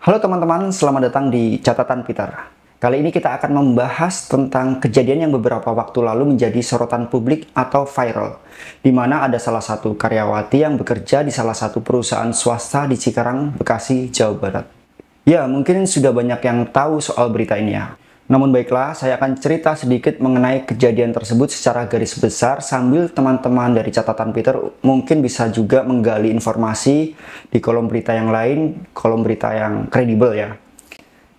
Halo teman-teman, selamat datang di Catatan Peter. Kali ini kita akan membahas tentang kejadian yang beberapa waktu lalu menjadi sorotan publik atau viral, di mana ada salah satu karyawati yang bekerja di salah satu perusahaan swasta di Cikarang, Bekasi, Jawa Barat. Ya, mungkin sudah banyak yang tahu soal berita ini ya. Namun baiklah, saya akan cerita sedikit mengenai kejadian tersebut secara garis besar sambil teman-teman dari Catatan Peter mungkin bisa juga menggali informasi di kolom berita yang lain, kolom berita yang kredibel ya.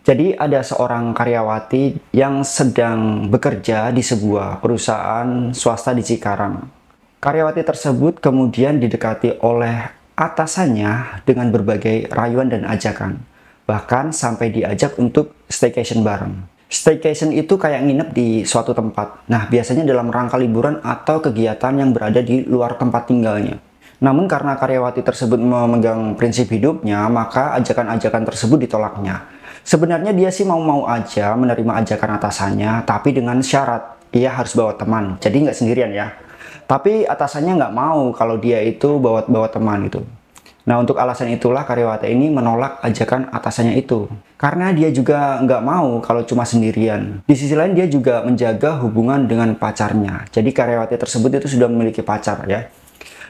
Jadi ada seorang karyawati yang sedang bekerja di sebuah perusahaan swasta di Cikarang. Karyawati tersebut kemudian didekati oleh atasannya dengan berbagai rayuan dan ajakan. Bahkan sampai diajak untuk staycation bareng. Staycation itu kayak nginep di suatu tempat. Nah, biasanya dalam rangka liburan atau kegiatan yang berada di luar tempat tinggalnya. Namun karena karyawati tersebut memegang prinsip hidupnya, maka ajakan-ajakan tersebut ditolaknya. Sebenarnya dia sih mau-mau aja menerima ajakan atasannya, tapi dengan syarat ia harus bawa teman. Jadi nggak sendirian ya. Tapi atasannya nggak mau kalau dia itu bawa teman gitu. Nah, untuk alasan itulah karyawati ini menolak ajakan atasannya itu. Karena dia juga nggak mau kalau cuma sendirian. Di sisi lain dia juga menjaga hubungan dengan pacarnya. Jadi karyawati tersebut itu sudah memiliki pacar ya.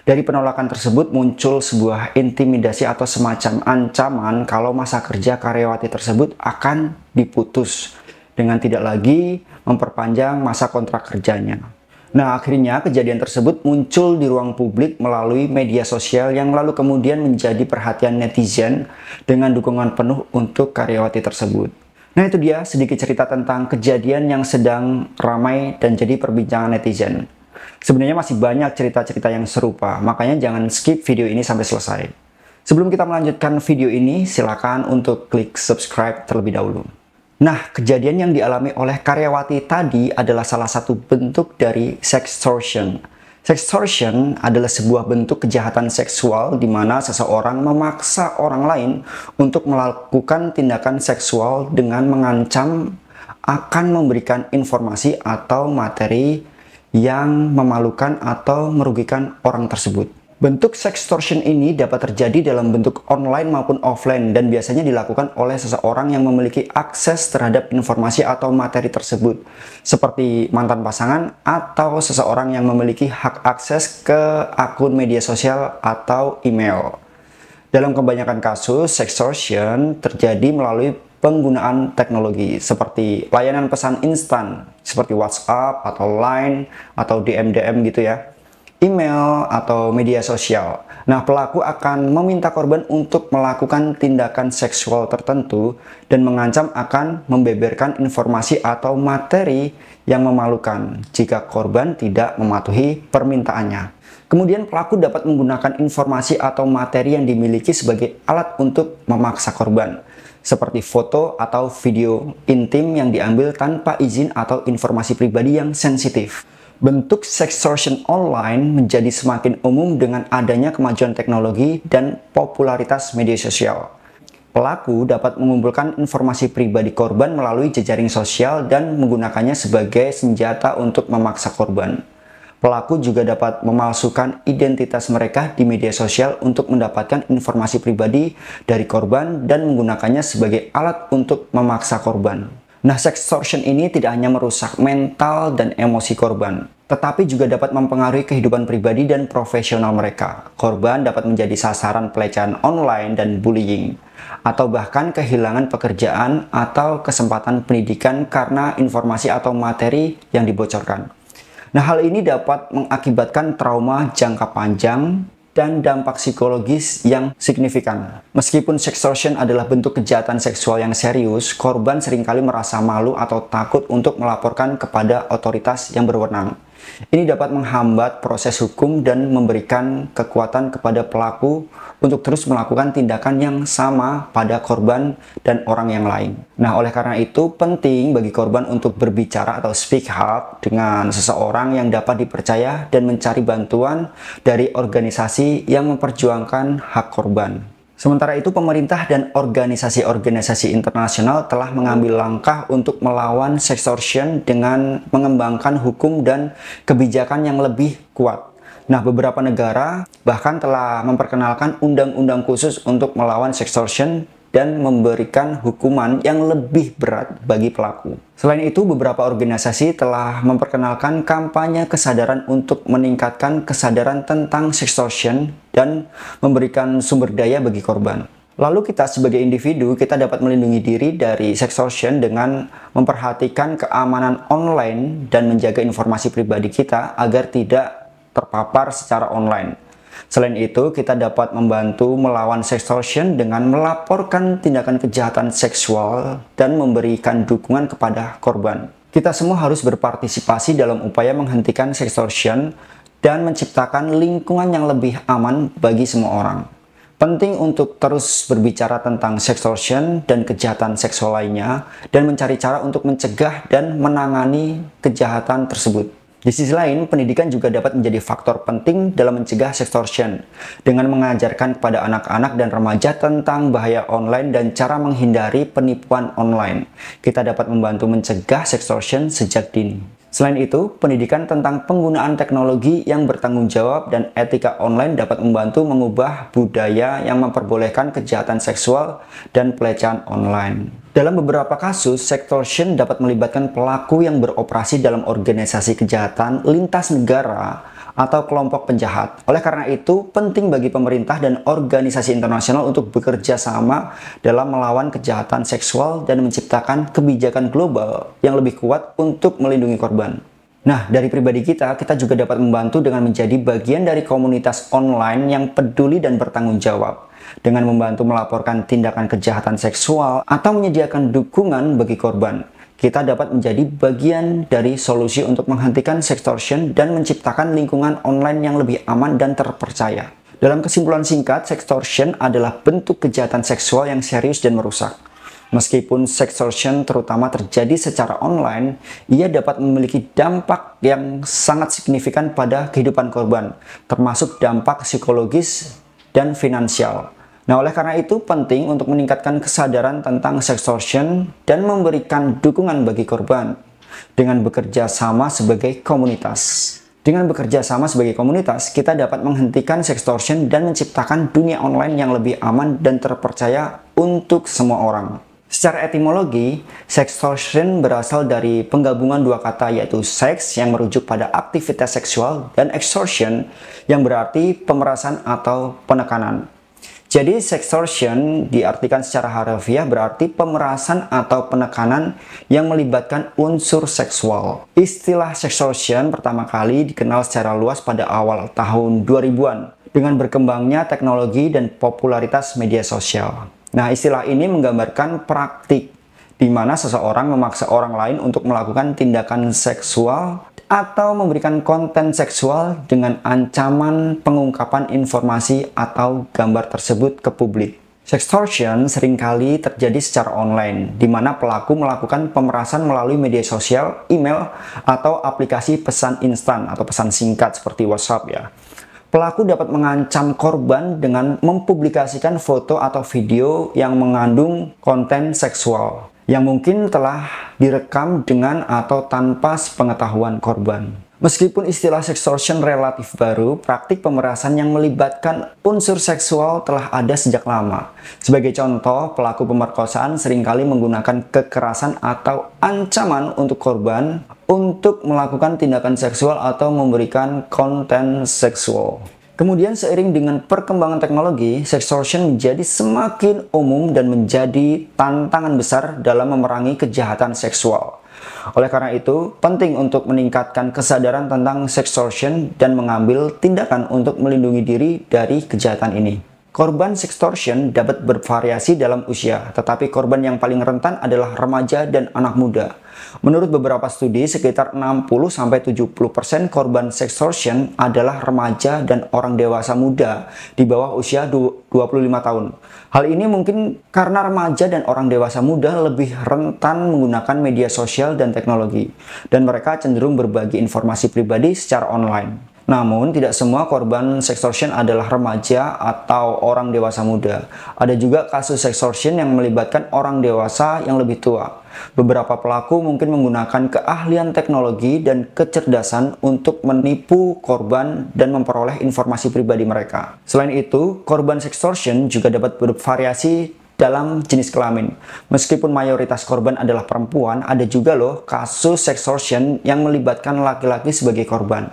Dari penolakan tersebut muncul sebuah intimidasi atau semacam ancaman kalau masa kerja karyawati tersebut akan diputus dengan tidak lagi memperpanjang masa kontrak kerjanya. Nah, akhirnya kejadian tersebut muncul di ruang publik melalui media sosial yang lalu kemudian menjadi perhatian netizen dengan dukungan penuh untuk karyawati tersebut. Nah, itu dia sedikit cerita tentang kejadian yang sedang ramai dan jadi perbincangan netizen. Sebenarnya masih banyak cerita-cerita yang serupa, makanya jangan skip video ini sampai selesai. Sebelum kita melanjutkan video ini, silakan untuk klik subscribe terlebih dahulu. Nah, kejadian yang dialami oleh karyawati tadi adalah salah satu bentuk dari sextortion. Sextortion adalah sebuah bentuk kejahatan seksual di mana seseorang memaksa orang lain untuk melakukan tindakan seksual dengan mengancam akan memberikan informasi atau materi yang memalukan atau merugikan orang tersebut. Bentuk sextortion ini dapat terjadi dalam bentuk online maupun offline dan biasanya dilakukan oleh seseorang yang memiliki akses terhadap informasi atau materi tersebut, seperti mantan pasangan atau seseorang yang memiliki hak akses ke akun media sosial atau email. Dalam kebanyakan kasus, sextortion terjadi melalui penggunaan teknologi seperti layanan pesan instan seperti WhatsApp atau Line atau DM gitu ya, email atau media sosial. Nah, pelaku akan meminta korban untuk melakukan tindakan seksual tertentu dan mengancam akan membeberkan informasi atau materi yang memalukan jika korban tidak mematuhi permintaannya. Kemudian pelaku dapat menggunakan informasi atau materi yang dimiliki sebagai alat untuk memaksa korban, seperti foto atau video intim yang diambil tanpa izin atau informasi pribadi yang sensitif. Bentuk sextortion online menjadi semakin umum dengan adanya kemajuan teknologi dan popularitas media sosial. Pelaku dapat mengumpulkan informasi pribadi korban melalui jejaring sosial dan menggunakannya sebagai senjata untuk memaksa korban. Pelaku juga dapat memalsukan identitas mereka di media sosial untuk mendapatkan informasi pribadi dari korban dan menggunakannya sebagai alat untuk memaksa korban. Nah, sextortion ini tidak hanya merusak mental dan emosi korban, tetapi juga dapat mempengaruhi kehidupan pribadi dan profesional mereka. Korban dapat menjadi sasaran pelecehan online dan bullying, atau bahkan kehilangan pekerjaan atau kesempatan pendidikan karena informasi atau materi yang dibocorkan. Nah, hal ini dapat mengakibatkan trauma jangka panjang dan dampak psikologis yang signifikan. Meskipun sextortion adalah bentuk kejahatan seksual yang serius, korban seringkali merasa malu atau takut untuk melaporkan kepada otoritas yang berwenang. Ini dapat menghambat proses hukum dan memberikan kekuatan kepada pelaku untuk terus melakukan tindakan yang sama pada korban dan orang yang lain. Nah, oleh karena itu penting bagi korban untuk berbicara atau speak up dengan seseorang yang dapat dipercaya dan mencari bantuan dari organisasi yang memperjuangkan hak korban. Sementara itu, pemerintah dan organisasi-organisasi internasional telah mengambil langkah untuk melawan sextortion dengan mengembangkan hukum dan kebijakan yang lebih kuat. Nah, beberapa negara bahkan telah memperkenalkan undang-undang khusus untuk melawan sextortion dan memberikan hukuman yang lebih berat bagi pelaku. Selain itu, beberapa organisasi telah memperkenalkan kampanye kesadaran untuk meningkatkan kesadaran tentang sextortion dan memberikan sumber daya bagi korban. Lalu kita sebagai individu, kita dapat melindungi diri dari sextortion dengan memperhatikan keamanan online dan menjaga informasi pribadi kita agar tidak terpapar secara online. Selain itu, kita dapat membantu melawan sextortion dengan melaporkan tindakan kejahatan seksual dan memberikan dukungan kepada korban. Kita semua harus berpartisipasi dalam upaya menghentikan sextortion dan menciptakan lingkungan yang lebih aman bagi semua orang. Penting untuk terus berbicara tentang sextortion dan kejahatan seksual lainnya dan mencari cara untuk mencegah dan menangani kejahatan tersebut. Di sisi lain, pendidikan juga dapat menjadi faktor penting dalam mencegah sextortion dengan mengajarkan kepada anak-anak dan remaja tentang bahaya online dan cara menghindari penipuan online. Kita dapat membantu mencegah sextortion sejak dini. Selain itu, pendidikan tentang penggunaan teknologi yang bertanggung jawab dan etika online dapat membantu mengubah budaya yang memperbolehkan kejahatan seksual dan pelecehan online. Dalam beberapa kasus, sextortion dapat melibatkan pelaku yang beroperasi dalam organisasi kejahatan lintas negara atau kelompok penjahat. Oleh karena itu, penting bagi pemerintah dan organisasi internasional untuk bekerja sama dalam melawan kejahatan seksual dan menciptakan kebijakan global yang lebih kuat untuk melindungi korban. Nah, dari pribadi kita juga dapat membantu dengan menjadi bagian dari komunitas online yang peduli dan bertanggung jawab. Dengan membantu melaporkan tindakan kejahatan seksual atau menyediakan dukungan bagi korban. Kita dapat menjadi bagian dari solusi untuk menghentikan sextortion dan menciptakan lingkungan online yang lebih aman dan terpercaya. Dalam kesimpulan singkat, sextortion adalah bentuk kejahatan seksual yang serius dan merusak. Meskipun sextortion terutama terjadi secara online, ia dapat memiliki dampak yang sangat signifikan pada kehidupan korban, termasuk dampak psikologis dan finansial. Nah, oleh karena itu penting untuk meningkatkan kesadaran tentang sextortion dan memberikan dukungan bagi korban dengan bekerja sama sebagai komunitas. Dengan bekerja sama sebagai komunitas, kita dapat menghentikan sextortion dan menciptakan dunia online yang lebih aman dan terpercaya untuk semua orang. Secara etimologi, sextortion berasal dari penggabungan dua kata yaitu sex yang merujuk pada aktivitas seksual dan extortion yang berarti pemerasan atau penekanan. Jadi sextortion diartikan secara harfiah berarti pemerasan atau penekanan yang melibatkan unsur seksual. Istilah sextortion pertama kali dikenal secara luas pada awal tahun 2000-an dengan berkembangnya teknologi dan popularitas media sosial. Nah, istilah ini menggambarkan praktik di mana seseorang memaksa orang lain untuk melakukan tindakan seksual atau memberikan konten seksual dengan ancaman pengungkapan informasi atau gambar tersebut ke publik. Sextortion seringkali terjadi secara online, di mana pelaku melakukan pemerasan melalui media sosial, email, atau aplikasi pesan instan atau pesan singkat seperti WhatsApp ya. Pelaku dapat mengancam korban dengan mempublikasikan foto atau video yang mengandung konten seksual yang mungkin telah direkam dengan atau tanpa sepengetahuan korban. Meskipun istilah sextortion relatif baru, praktik pemerasan yang melibatkan unsur seksual telah ada sejak lama. Sebagai contoh, pelaku pemerkosaan seringkali menggunakan kekerasan atau ancaman untuk korban untuk melakukan tindakan seksual atau memberikan konten seksual. Kemudian seiring dengan perkembangan teknologi, sextortion menjadi semakin umum dan menjadi tantangan besar dalam memerangi kejahatan seksual. Oleh karena itu, penting untuk meningkatkan kesadaran tentang sextortion dan mengambil tindakan untuk melindungi diri dari kejahatan ini. Korban sextortion dapat bervariasi dalam usia, tetapi korban yang paling rentan adalah remaja dan anak muda. Menurut beberapa studi, sekitar 60-70% korban sextortion adalah remaja dan orang dewasa muda di bawah usia 25 tahun. Hal ini mungkin karena remaja dan orang dewasa muda lebih rentan menggunakan media sosial dan teknologi, dan mereka cenderung berbagi informasi pribadi secara online. Namun, tidak semua korban sextortion adalah remaja atau orang dewasa muda. Ada juga kasus sextortion yang melibatkan orang dewasa yang lebih tua. Beberapa pelaku mungkin menggunakan keahlian teknologi dan kecerdasan untuk menipu korban dan memperoleh informasi pribadi mereka. Selain itu, korban sextortion juga dapat bervariasi dalam jenis kelamin. Meskipun mayoritas korban adalah perempuan, ada juga loh kasus sextortion yang melibatkan laki-laki sebagai korban.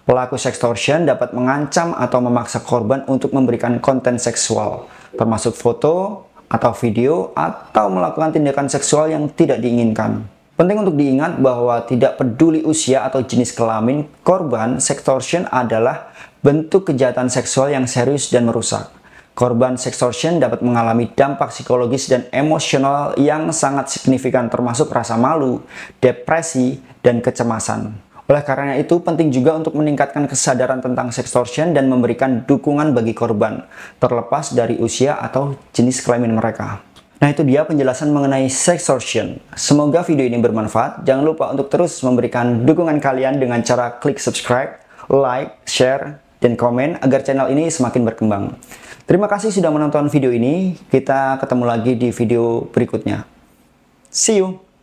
Pelaku sextortion dapat mengancam atau memaksa korban untuk memberikan konten seksual, termasuk foto atau video, atau melakukan tindakan seksual yang tidak diinginkan. Penting untuk diingat bahwa tidak peduli usia atau jenis kelamin, korban sextortion adalah bentuk kejahatan seksual yang serius dan merusak. Korban sextortion dapat mengalami dampak psikologis dan emosional yang sangat signifikan, termasuk rasa malu, depresi, dan kecemasan. Oleh karena itu, penting juga untuk meningkatkan kesadaran tentang sextortion dan memberikan dukungan bagi korban, terlepas dari usia atau jenis kelamin mereka. Nah, itu dia penjelasan mengenai sextortion. Semoga video ini bermanfaat. Jangan lupa untuk terus memberikan dukungan kalian dengan cara klik subscribe, like, share, dan komen agar channel ini semakin berkembang. Terima kasih sudah menonton video ini. Kita ketemu lagi di video berikutnya. See you!